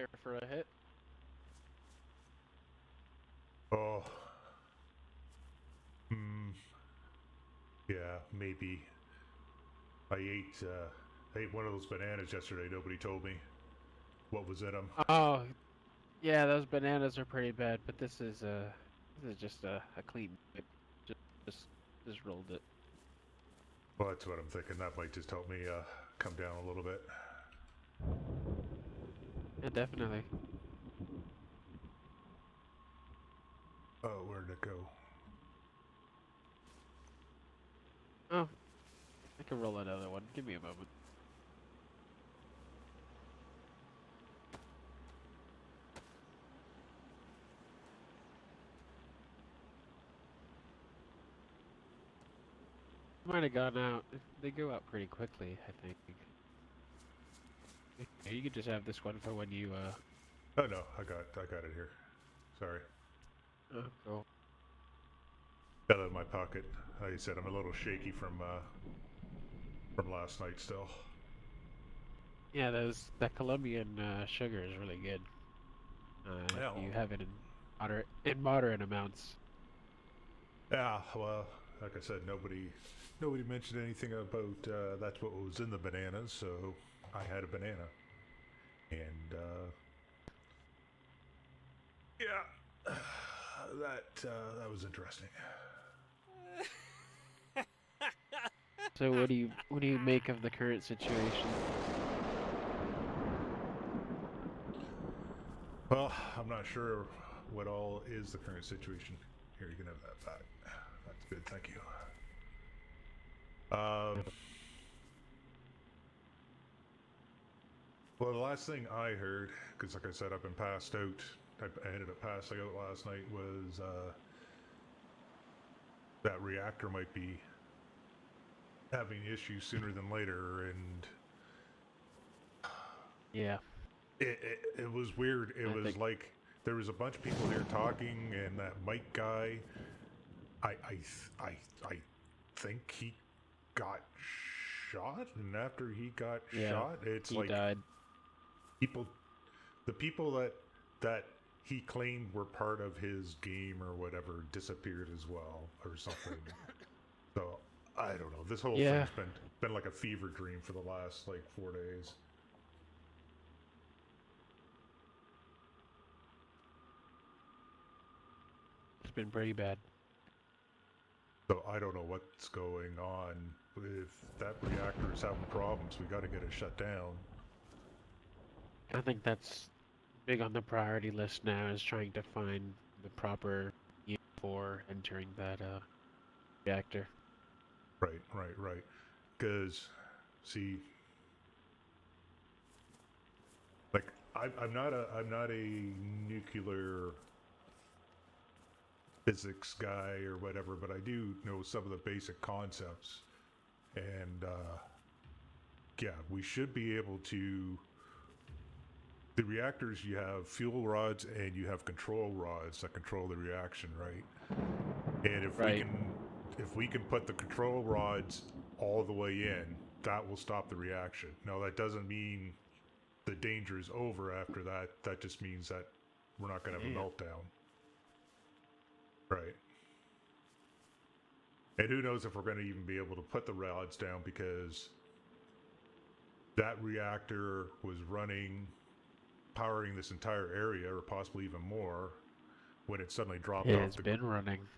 here for a hit? Oh, hmm, yeah, maybe. I ate one of those bananas yesterday. Nobody told me what was in them. Oh, yeah, those bananas are pretty bad, but this is just a clean hit. Just just just rolled it. Well, that's what I'm thinking. That might just help me come down a little bit. Yeah, definitely. Oh, where'd it go? Oh, I can roll another one. Give me a moment. Might have gone out. They go out pretty quickly, I think. Yeah, you could just have this one for when you Oh no, I got it here. Sorry, Oh, cool. got it in my pocket. Like I said, I'm a little shaky from last night still. Yeah, that Colombian sugar is really good. If Yeah, you well, have it in moderate amounts. yeah. Well, like I said, nobody mentioned anything about that's what was in the bananas, so I had a banana, and yeah, that was interesting. So what do you make of the current situation? Well, I'm not sure what all is the current situation. Here, you can have that back. That's good, thank you. Um, well, the last thing I heard, because like I said, I've been passed out. I ended up passing out last night. Was that reactor might be having issues sooner than later, and Yeah, it was weird. It I was think. like there was a bunch of people here talking, and that Mike guy. I think he got shot, and after he got Yeah, shot, it's he like died. people, the people that he claimed were part of his game or whatever disappeared as well, or something. So I don't know. This whole Yeah, thing's been like a fever dream for the last like 4 days. it's been pretty bad. So I don't know what's going on. If that reactor is having problems, we got to get it shut down. I think that's big on the priority list now is trying to find the proper unit for entering that reactor. Right, right, right. Because see, like I'm not a nuclear physics guy or whatever, but I do know some of the basic concepts, and yeah, we should be able to. The reactors, you have fuel rods and you have control rods that control the reaction, right? And Right. if we can put the control rods all the way in, that will stop the reaction. Now that doesn't mean the danger is over after that. That just means that we're not going to have a Damn. meltdown, right? And who knows if we're going to even be able to put the rods down, because that reactor was running, powering this entire area, or possibly even more, when it suddenly dropped It off has the. been running.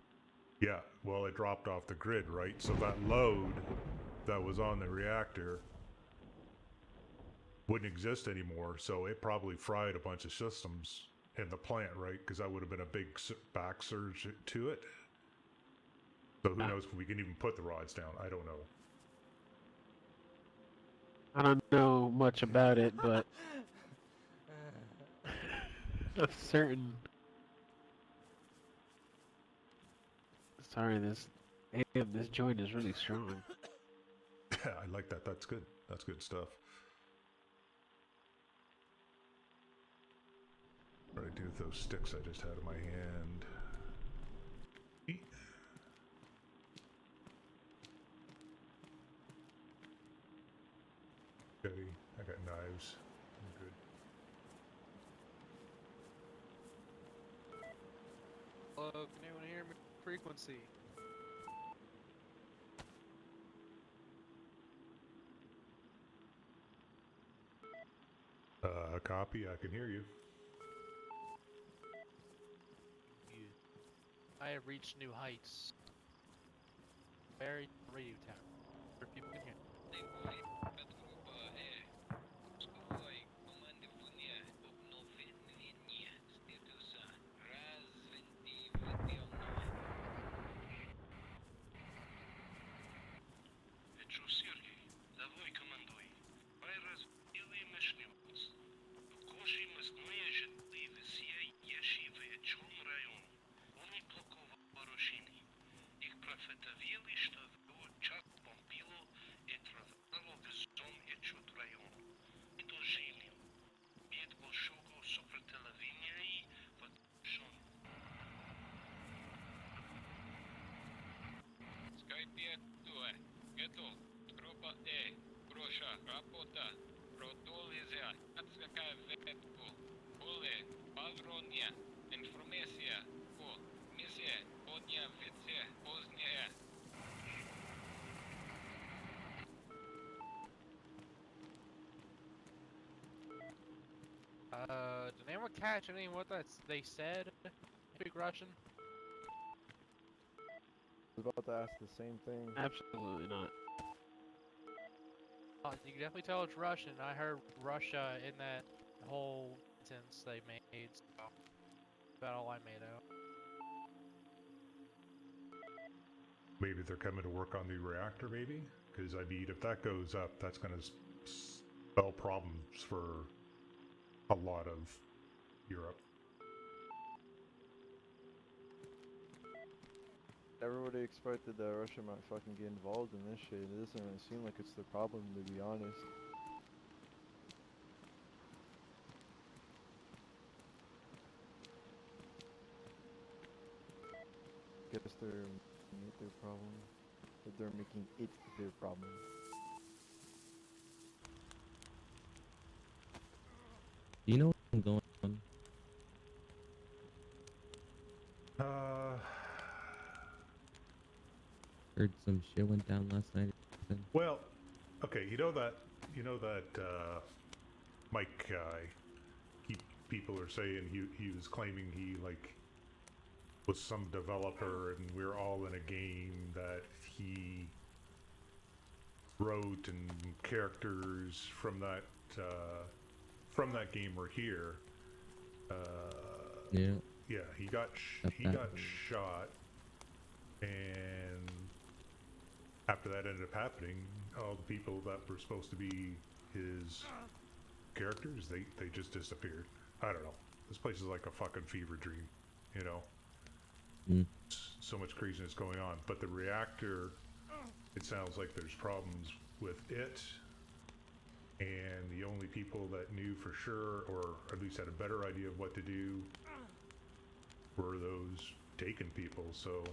Yeah, well, it dropped off the grid, right? So that load that was on the reactor wouldn't exist anymore. So it probably fried a bunch of systems in the plant, right? Because that would have been a big back surge to it. So who Uh, knows if we can even put the rods down? I don't know. I don't know much about it, but I'm certain. Sorry, this joint is really strong. Yeah, I like that. That's good. That's good stuff. What do I do with those sticks I just had in my hand? Eat. Okay, I got knives. I'm good. Hello, can anyone hear me? Frequency. Copy. I can hear you. I have reached new heights. Very radio tower, where people can hear. Did anyone catch any of what they said? Speak Russian? I was about to ask the same thing. Absolutely not. You can definitely tell it's Russian. I heard Russia in that whole sentence they made, so about all I made out. Maybe they're coming to work on the reactor, maybe? Because, I mean, if that goes up, that's going to spell problems for a lot of Europe. Everybody expected that Russia might fucking get involved in this shit. It doesn't really seem like it's the problem, to be honest. Guess they're making it their problem. But they're making it their problem. You know what's going on? Heard some shit went down last night. Well, okay, you know that Mike guy, people are saying he was claiming he, like, was some developer and we're all in a game that he wrote and characters from that game were here. Yeah. Yeah, he got shot, and after that ended up happening, all the people that were supposed to be his characters, they just disappeared. I don't know. This place is like a fucking fever dream, you know? So much craziness going on. But the reactor, it sounds like there's problems with it, and the only people that knew for sure, or at least had a better idea of what to do, were those Taken people, so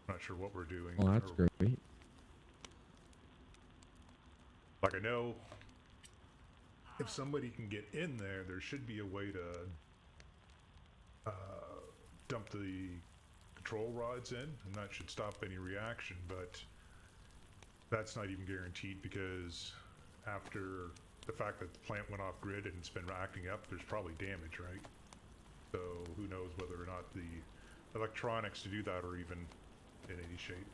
I'm not sure what we're doing. Oh, that's great. Like, I know if somebody can get in there, there should be a way to dump the control rods in, and that should stop any reaction, but that's not even guaranteed, because after the fact that the plant went off grid and it's been acting up, there's probably damage, right? So who knows whether or not the electronics to do that are even in any shape.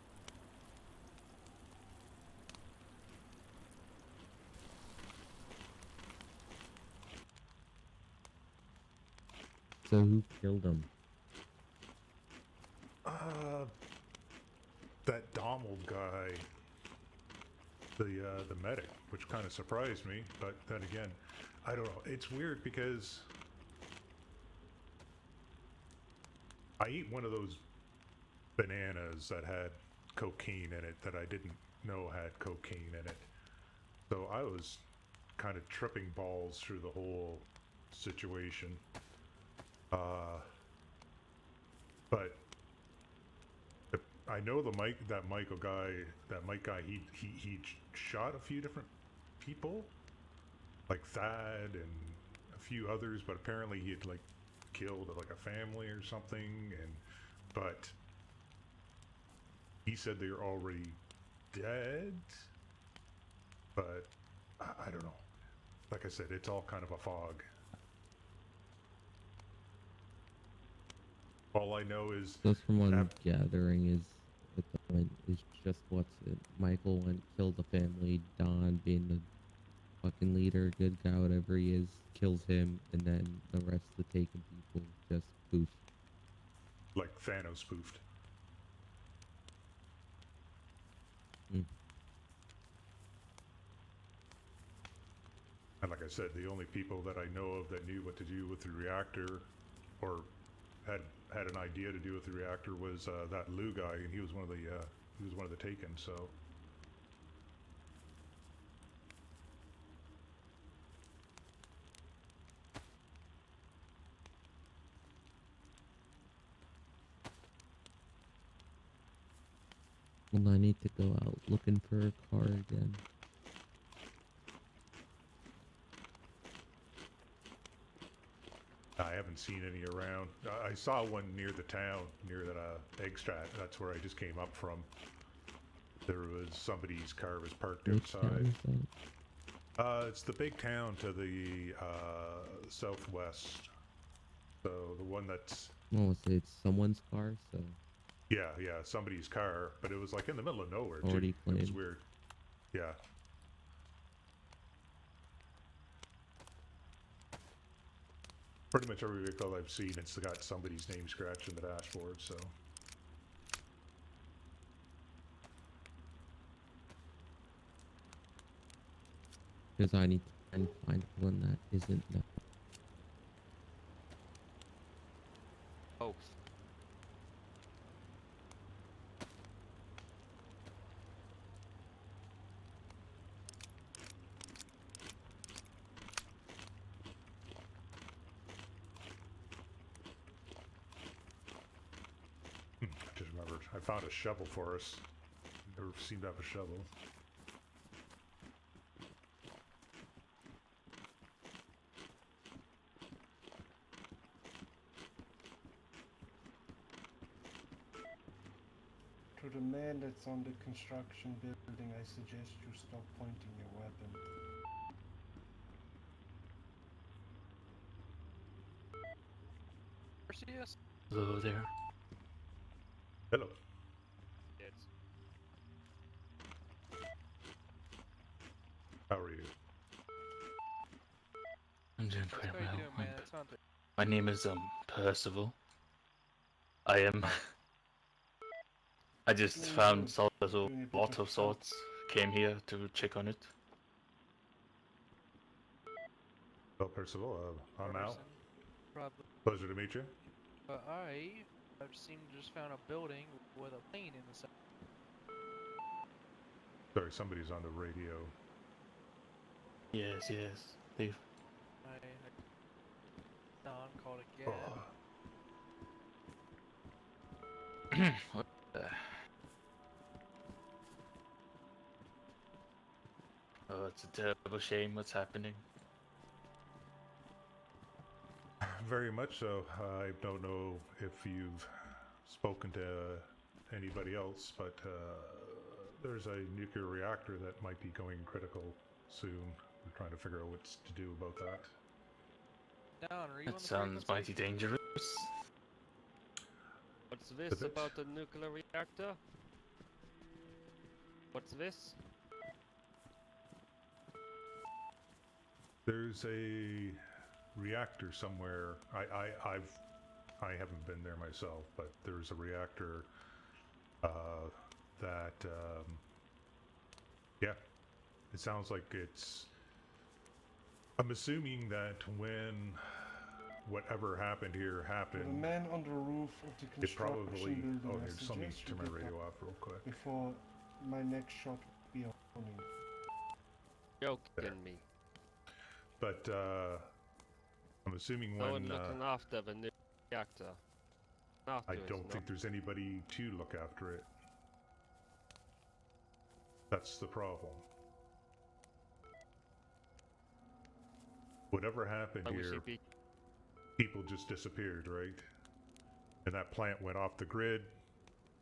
So who killed him? That Donald guy, the medic, which kind of surprised me, but then again, I don't know. It's weird because I ate one of those bananas that had cocaine in it that I didn't know had cocaine in it. So I was kind of tripping balls through the whole situation. But I know that Mike guy, he shot a few different people, like Thad and a few others, but apparently he had, like, killed like a family or something, but he said they're already dead. But I don't know. Like I said, it's all kind of a fog. All I know is Just from what I'm gathering is it's just what's it. Michael went killed the family. Don, being the fucking leader, good guy, whatever he is, kills him, and then the rest of the Taken people just poof. like Thanos spoofed. Mm. And like I said, the only people that I know of that knew what to do with the reactor, or had an idea to do with the reactor, was that Lou guy, and he was one of the Taken. So Well, I need to go out looking for a car again. I haven't seen any around. I saw one near the town, near that egg strat. That's where I just came up from. There was somebody's car was parked Which town outside. is that? It's the big town to the southwest. So the one that's Oh, so it's someone's car, so yeah, somebody's car, but it was like in the middle of nowhere too. Already It was claimed. weird. Yeah. Pretty much every vehicle I've seen, it's got somebody's name scratched in the dashboard, so. because I need to try and find one that isn't that. Oh, I just remembered. I found a shovel for us. Never seemed to have a shovel. To the man that's on the construction building, I suggest you stop pointing your weapon. Perseus? hello there. Hello. Yes. How are you? I'm doing quite How you well. doing, man? It's Hunter. My name is Percival. I am. I just Doing found good. salt as a Doing a bit lot of of sorts. Came here to check on it. Well, Percival, I'm Al. Person, probably. Pleasure to meet you. I've seemed to just found a building with a plane in the center. Sorry, somebody's on the radio. Yes, yes. They've. Don called again. Oh. What the? Oh, it's a terrible shame what's happening. Very much so. I don't know if you've spoken to anybody else, but there's a nuclear reactor that might be going critical soon. We're trying to figure out what to do about that. Don, are you on That the sounds frequency? mighty dangerous. What's this bit. about the nuclear reactor? What's this? There's a reactor somewhere. I haven't been there myself, but there's a reactor that yeah, it sounds like it's. I'm assuming that when whatever happened here To the happened, man on the roof of the it construction probably. building, Oh, I here, just let me suggest you turn my get radio up off real quick. before my next shot be on him. Joking me. But I'm assuming No when one looking after the nuclear reactor. I Afterwards, don't no. think there's anybody to look after it. That's the problem. Whatever happened Why we here, should be people just disappeared, right? And that plant went off the grid.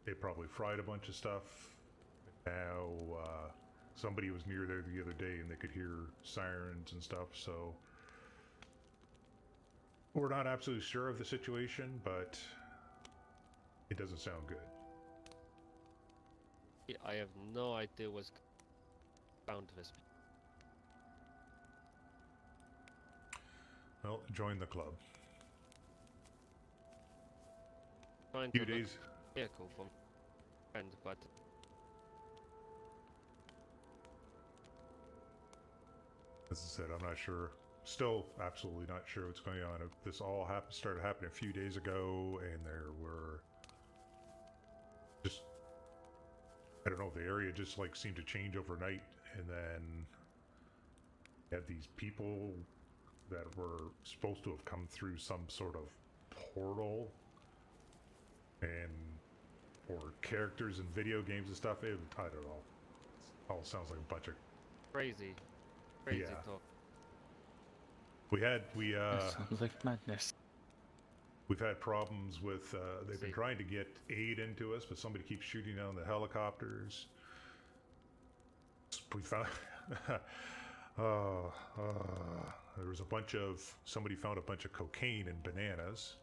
They probably fried a bunch of stuff. Now, somebody was near there the other day and they could hear sirens and stuff, so we're not absolutely sure of the situation, but it doesn't sound good. I have no idea what's found this. Well, join the club. Trying Few to look days. vehicle from friend, but As I said, I'm not sure. Still absolutely not sure what's going on. This all started happening a few days ago, and there were just, I don't know, the area just like seemed to change overnight, and then you had these people that were supposed to have come through some sort of portal, and or characters in video games and stuff. I don't know. It all sounds like a bunch of crazy Yeah. talk. That sounds like madness. We've had problems with, they've been See. trying to get aid into us, but somebody keeps shooting down the helicopters. We found, there was somebody found a bunch of cocaine in bananas.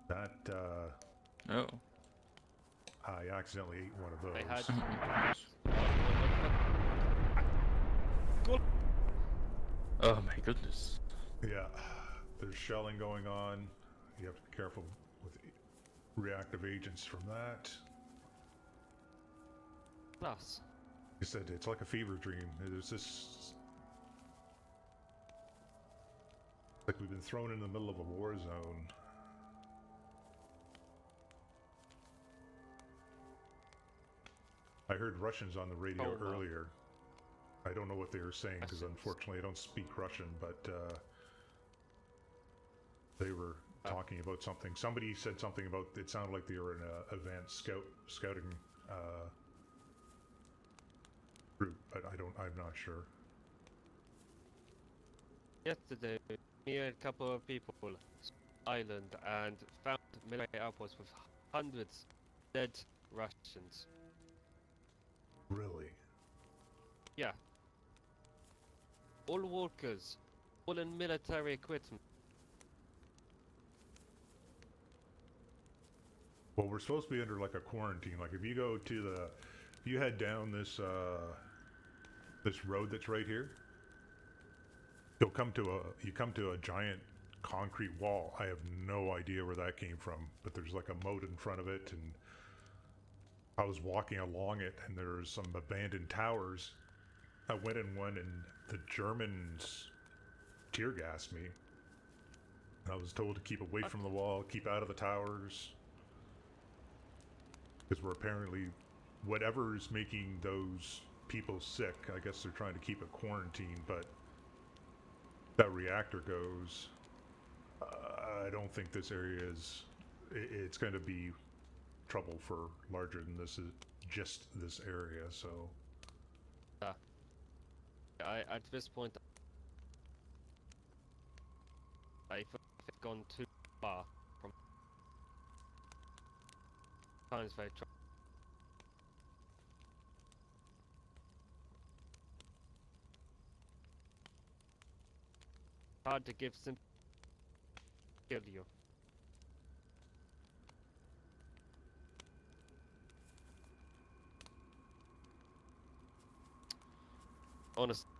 That, Oh. I accidentally ate one of those. They had. Oh my goodness. Yeah, there's shelling going on. You have to be careful with reactive agents from that. Plus, Like I said, it's like a fever dream. There's this, like we've been thrown in the middle of a war zone. I heard Russians on the radio Oh, wow. earlier. I don't know what they were saying because Russians. unfortunately I don't speak Russian, but they were talking about something. Somebody said something about, it sounded like they were in a advanced scouting group, but I'm not sure. yesterday, me and a couple of people island and found military outposts with hundreds dead Russians. Really? Yeah. All walkers, all in military equipment. Well, we're supposed to be under like a quarantine. Like if you go to if you head down this this road that's right here, you come to a giant concrete wall. I have no idea where that came from, but there's like a moat in front of it, and I was walking along it, and there's some abandoned towers. I went in one, and the Germans tear gassed me. I was told to keep away from the wall, keep out of the towers. Because we're apparently, whatever is making those people sick, I guess they're trying to keep it quarantined, but that reactor goes, I don't think this area is, it's going to be trouble for larger than this, is just this area, so. At this point, I've gone too far from times very hard to give simple kill you. Honestly,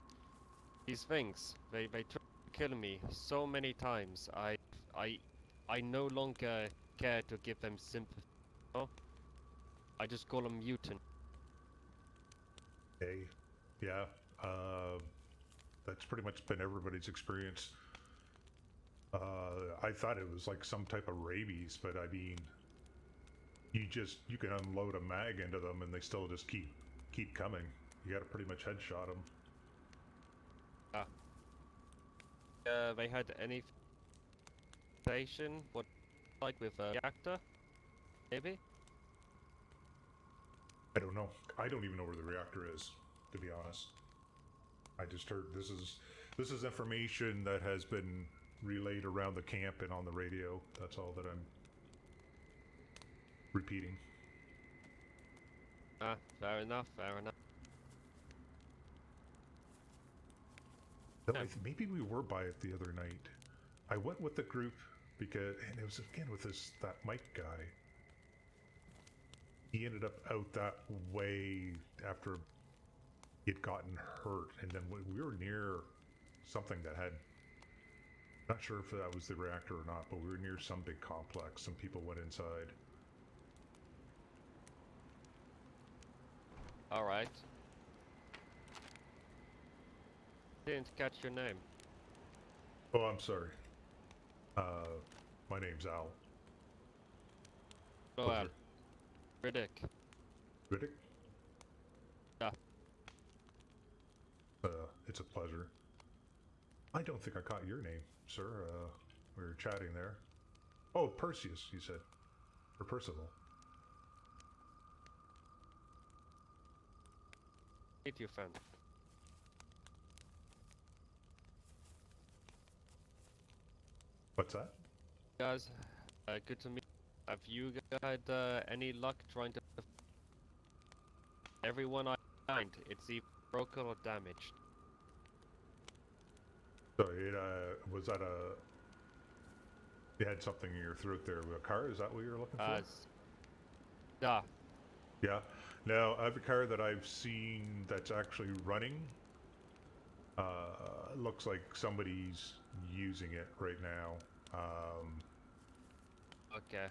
these things, they try to kill me so many times. I no longer care to give them sympathy. No? I just call them mutant. Hey, yeah, that's pretty much been everybody's experience. I thought it was like some type of rabies, but I mean, you can unload a mag into them and they still just keep coming. You gotta pretty much headshot them. They had any station, what like with a reactor, maybe? I don't know. I don't even know where the reactor is, to be honest. I just heard this is information that has been relayed around the camp and on the radio. That's all that I'm repeating. Ah, fair enough, fair enough. Though Yeah. maybe we were by it the other night. I went with the group because, and it was again with that Mike guy. He ended up out that way after he'd gotten hurt, and then we were near something that had, not sure if that was the reactor or not, but we were near some big complex. Some people went inside. Alright. Didn't catch your name. Oh, I'm sorry. My name's Al. Hello, Al. Pleasure. Riddick. Riddick? Yeah. It's a pleasure. I don't think I caught your name, sir. We were chatting there. Oh, Perseus, you said. Or Percival. Meet you, friend. What's that? Guys, good to meet you. Have you had any luck trying to... Everyone I find, it's either broken or damaged. So it was that you had something in your throat there with a car? Is that what you're looking for? Yeah. Yeah. Now, every car that I've seen that's actually running, looks like somebody's using it right now. Okay.